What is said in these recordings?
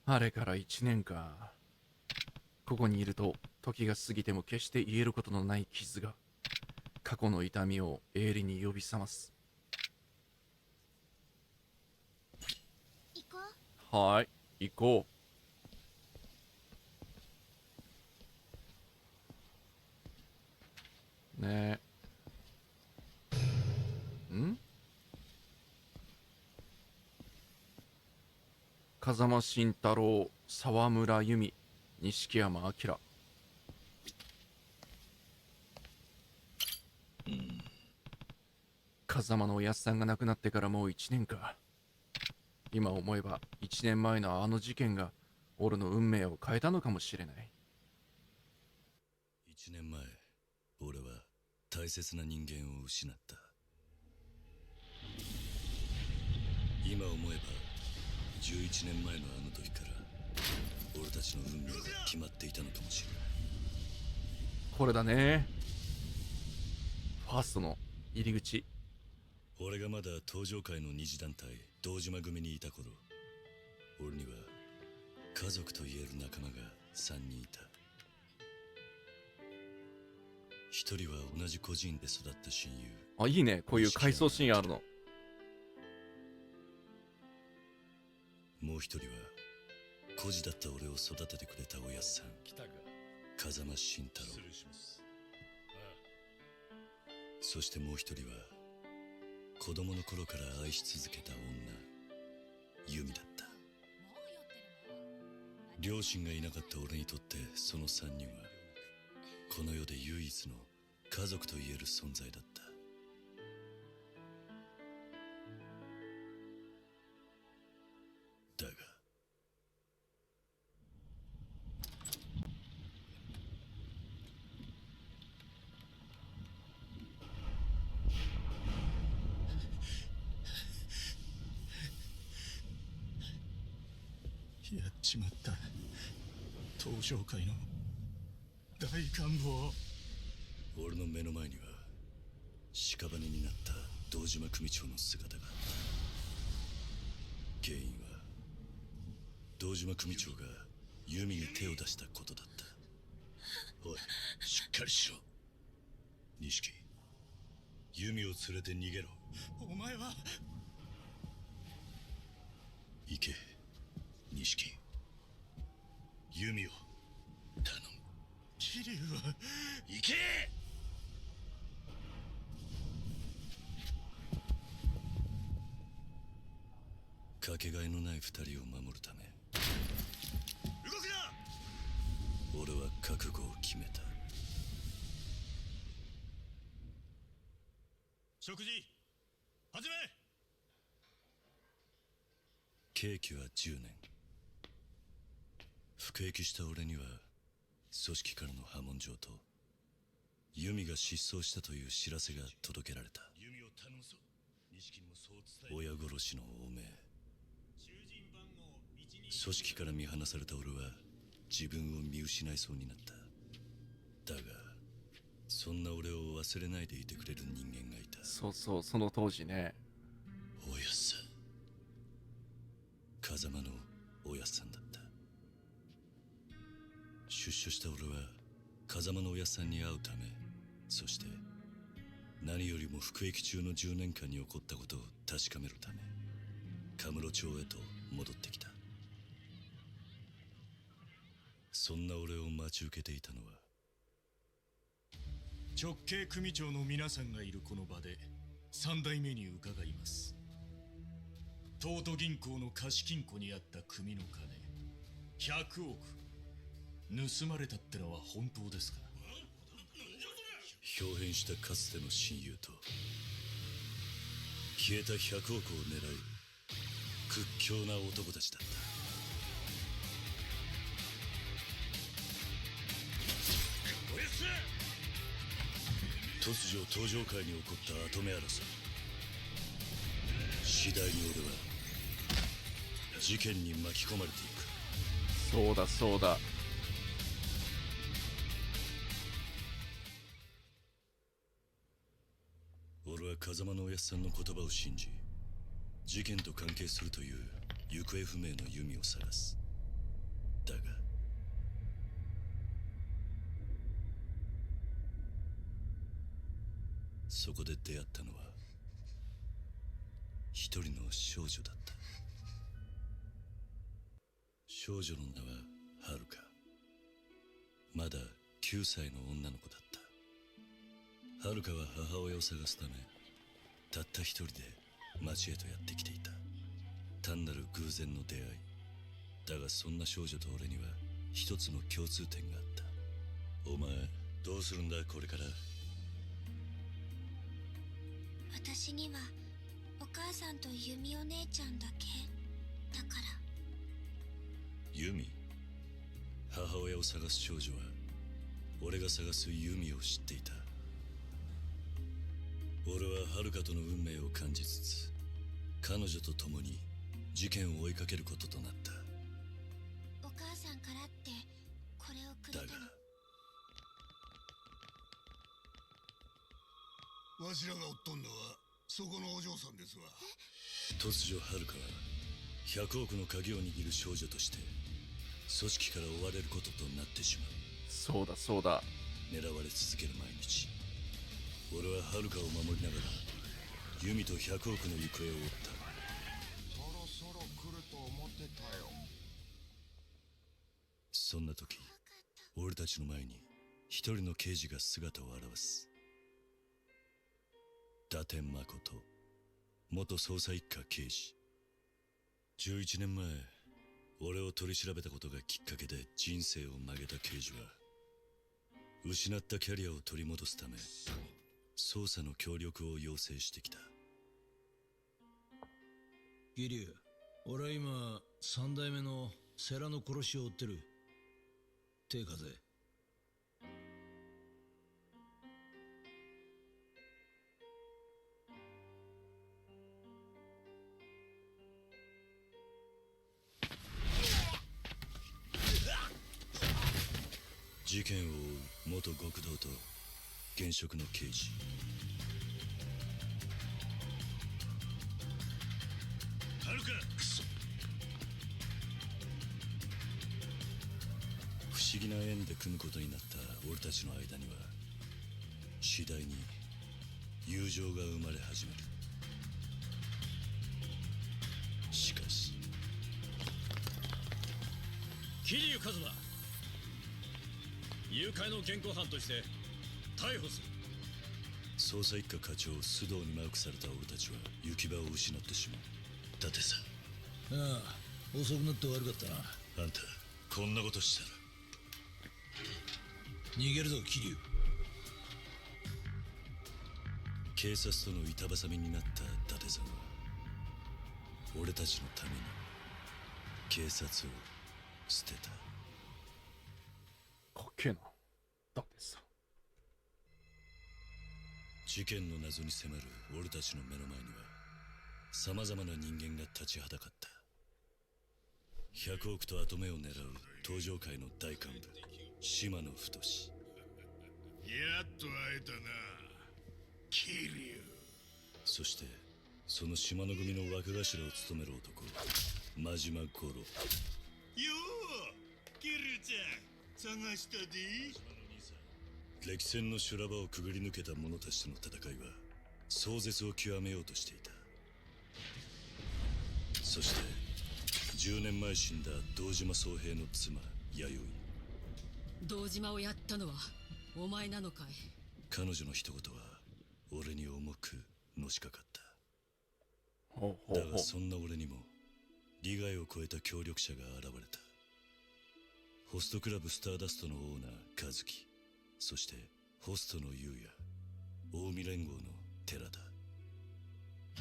あれから1年か。ここにいると時が過ぎても決して癒えることのない傷が過去の痛みを鋭利に呼び覚ます。行こはーい、行こう。ねえ。風間慎太郎、沢村由美、錦山明。風間のおやっさんが亡くなってからもう1年か。今思えば1年前のあの事件が俺の運命を変えたのかもしれない。1年前、俺は大切な人間を失った。今思えば11年前のあの時から俺たちの運命が決まっていたのかもしれない。これだね。ファーストの入り口。俺がまだ東上会の二次団体堂島組にいた頃、俺には家族と言える仲間が3人いた。一人は同じ孤児院で育った親友。あ、いいね。こういう回想シーンあるの。もう一人は孤児だった俺を育ててくれたおやっさん、風間慎太郎。そしてもう一人は子供の頃から愛し続けた女、由美だった。両親がいなかった俺にとってその3人はこの世で唯一の家族と言える存在だった。だがやっちまった。東上会の大官房。俺の目の前には屍になった堂島組長の姿があった。原因は堂島組長が由美に手を出したことだった。おい、しっかりしろ錦。由美を連れて逃げろ。お前は。行け錦。由美を頼む。桐生は。行け。かけがえのない二人を守るため動くな。俺は覚悟を決めた。食事始め。刑期は10年。服役した俺には組織からの破門状と由美が失踪したという知らせが届けられた。由美を頼むぞ。錦にもそう伝え。親殺しの汚名。組織から見放された俺は自分を見失いそうになった。だがそんな俺を忘れないでいてくれる人間がいた。そうそう、その当時ね。おやっさん。風間のおやっさんだった。出所した俺は風間のおやっさんに会うため、そして何よりも服役中の10年間に起こったことを確かめるためカムロ町へと戻ってきた。そんな俺を待ち受けていたのは直系組長の皆さんがいるこの場で3代目に伺います。東都銀行の貸金庫にあった組の金100億盗まれたってのは本当ですか？表変したかつての親友と消えた100億を狙う屈強な男たちだった。突如登場界に起こった跡目争い。次第に俺は事件に巻き込まれていく。そうだそうだ。俺は風間のおやっさんの言葉を信じ、事件と関係するという行方不明の由美を探す。だがそこで出会ったのは一人の少女だった。少女の名はハルカ。まだ9歳の女の子だった。ハルカは母親を探すためたった一人で町へとやってきていた。単なる偶然の出会いだが、そんな少女と俺には一つの共通点があった。お前どうするんだこれから。私にはお母さんとユミお姉ちゃんだけだから。ユミ。母親を探す少女は俺が探すユミを知っていた。俺はハルカとの運命を感じつつ彼女と共に事件を追いかけることとなった。お母さんからってこれをくれたの。だがわしらがおっとんのはそこのお嬢さんですわ。突如ハルカは100億の鍵を握る少女として組織から追われることとなってしまう。そうだそうだ。狙われ続ける毎日、俺はハルカを守りながらユミと100億の行方を追った。そろそろ来ると思ってたよ。そんな時俺たちの前に一人の刑事が姿を現す。伊達誠、元捜査一課刑事。11年前俺を取り調べたことがきっかけで人生を曲げた刑事は失ったキャリアを取り戻すため捜査の協力を要請してきた。ギリュウ、俺は今三代目の世良の殺しを追ってる。手風。事件を追う元極道と現職の刑事。ハルカ、クソ。不思議な縁で組むことになった俺たちの間には次第に友情が生まれ始める。しかし桐生一馬、誘拐の現行犯として逮捕する。捜査一課課長須藤にマークされた俺たちは行き場を失ってしまう。だってさ。ああ、遅くなって悪かったな。あんたこんなことしたら。逃げるぞ桐生。警察との板挟みになった伊達さんは俺たちのために警察を捨てた。かっけえな。だってさ。事件の謎に迫る俺たちの目の前には様々な人間が立ちはだかった。100億と跡目を狙う東上界の大幹部島野太。やっと会えたな、桐生。そしてその島野組の若頭を務める男真島五郎。よう、桐生ちゃん探したで。歴戦の修羅場をくぐり抜けた者たちとの戦いは壮絶を極めようとしていた。そして10年前死んだ堂島宗平の妻弥生。堂島をやったのはお前なのかい。彼女の一言は俺に重くのしかかった。ほうほうほう。だがそんな俺にも利害を超えた協力者が現れた。ホストクラブスターダストのオーナー和樹、そしてホストの優也、近江連合の寺田。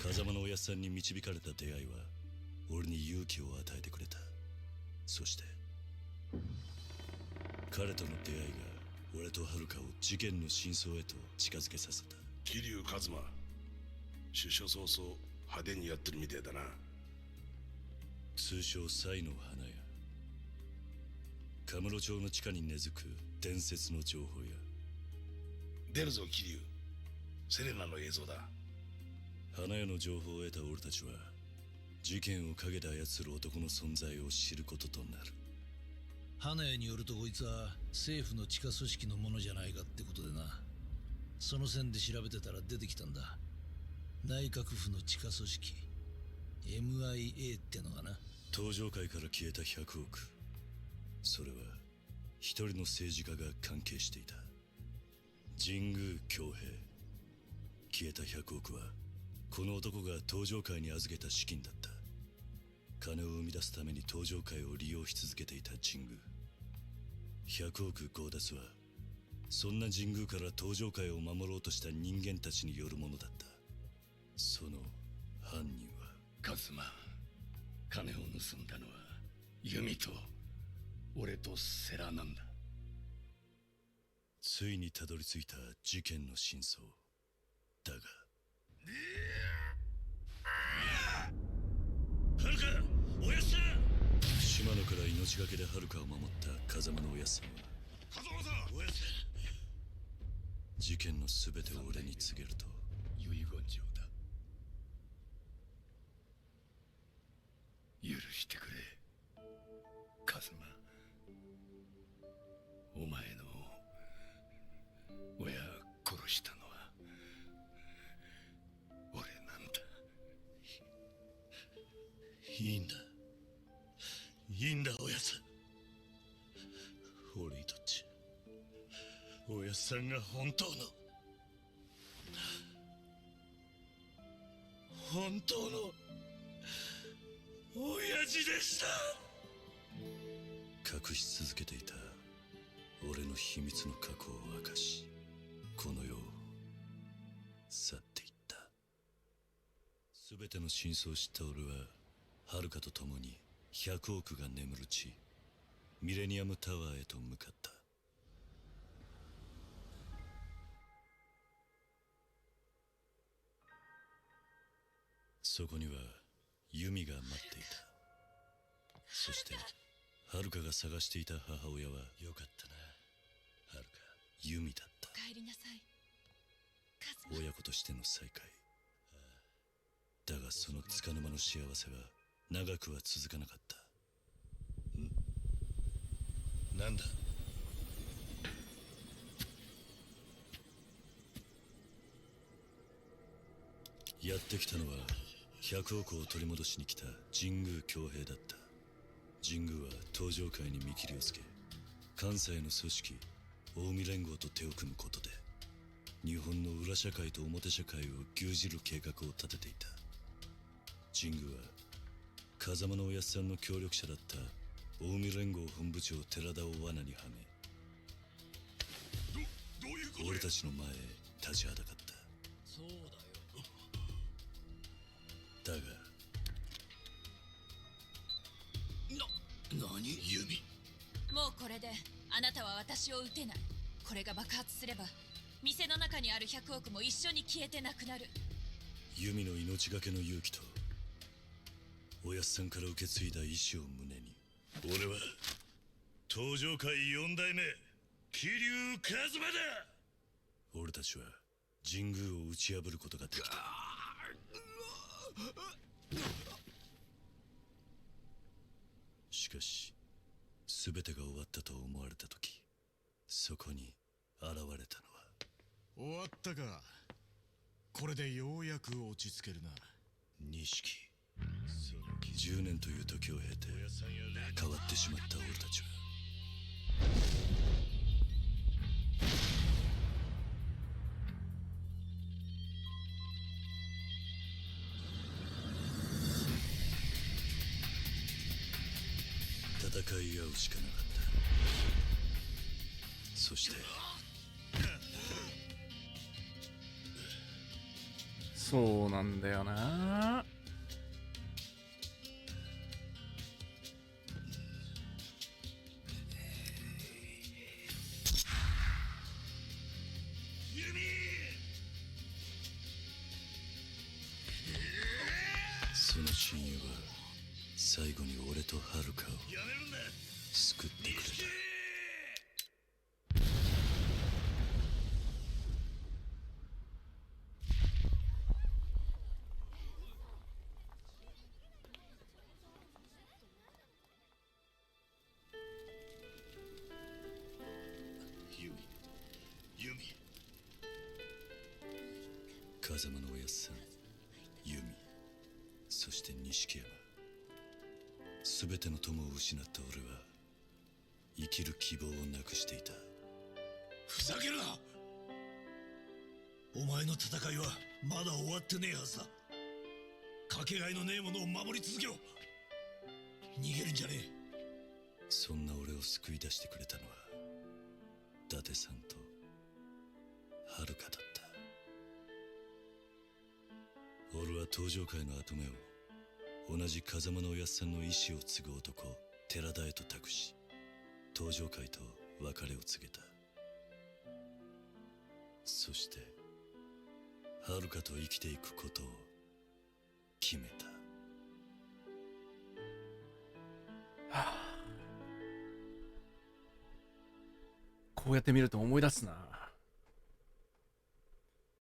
風間のおやっさんに導かれた出会いは俺に勇気を与えてくれた。そして彼との出会いが俺と遥を事件の真相へと近づけさせた。桐生一馬、出所早々派手にやってるみてえだな。通称サイの花屋。カムロ町の地下に根付く伝説の情報や。出るぞ桐生、セレナの映像だ。花屋の情報を得た俺たちは事件を陰で操る男の存在を知ることとなる。花屋によるとこいつは政府の地下組織のものじゃないかってことでな。その線で調べてたら出てきたんだ。内閣府の地下組織 MIA ってのがな。登場界から消えた100億、それは一人の政治家が関係していた。神宮恭平。消えた100億はこの男が登場界に預けた資金だった。金を生み出すために登場界を利用し続けていた神宮。100億強奪はそんな神宮から登場界を守ろうとした人間たちによるものだった。その犯人はカズマ、金を盗んだのはユミと俺とセラなんだ。ついにたどり着いた事件の真相だが、はるか、おやっさん。島野から命がけではるかを守った風間のおやっさんは、風間さん、おやっさん、事件の全てを俺に告げると。遺言状だ。許してくれ、カズマ。お前の親殺したのは俺なんだ。いいんだ、いいんだ、おやっさん。俺にとっちゃおやっさんが本当の親父でした。隠し続けていた俺の秘密の過去を明かし、この世を去っていった。全ての真相を知った俺ははるかと共に100億が眠る地ミレニアムタワーへと向かった。そこにはユミが待っていた。そしてはるかが探していた母親は、よかったなはるか、ユミだった。お帰りなさいカズマ。親子としての再会。だがその束の間の幸せは長くは続かなかった。なんだ。やってきたのは100億を取り戻しに来た神宮恭平だった。神宮は登場界に見切りをつけ、関西の組織近江連合と手を組むことで日本の裏社会と表社会を牛耳る計画を立てていた。神宮は風間のおやっさんの協力者だった近江連合本部長寺田を罠にはめ、どういうこと？俺たちの前へ立ちはだかった。そうだよ。だが何？ユミ。もうこれであなたは私を撃てない。これが爆発すれば店の中にある100億も一緒に消えてなくなる。ユミの命がけの勇気とおやっさんから受け継いだ意志を胸に、俺は登場界4代目桐生一馬だ。俺たちは神宮を打ち破ることができた。しかし全てが終わったと思われた時、そこに現れたのは。終わったか。これでようやく落ち着けるな。錦。10年という時を経て変わってしまった俺たちは、戦い合うしかなかった。そしてそうなんだよな。その親友は最後に俺とはるかを救ってくれた。風間のおやっさん、ユミ、そして錦山、全ての友を失った俺は生きる希望をなくしていた。ふざけるな。お前の戦いはまだ終わってねえはずだ。かけがえのねえものを守り続けろ。逃げるんじゃねえ。そんな俺を救い出してくれたのは伊達さんと遥だった。俺は登場界の跡目を同じ風間のおやっさんの意志を継ぐ男寺田へと託し、登場界と別れを告げた。そして遥と生きていくことを決めた。こうやって見ると思い出すな。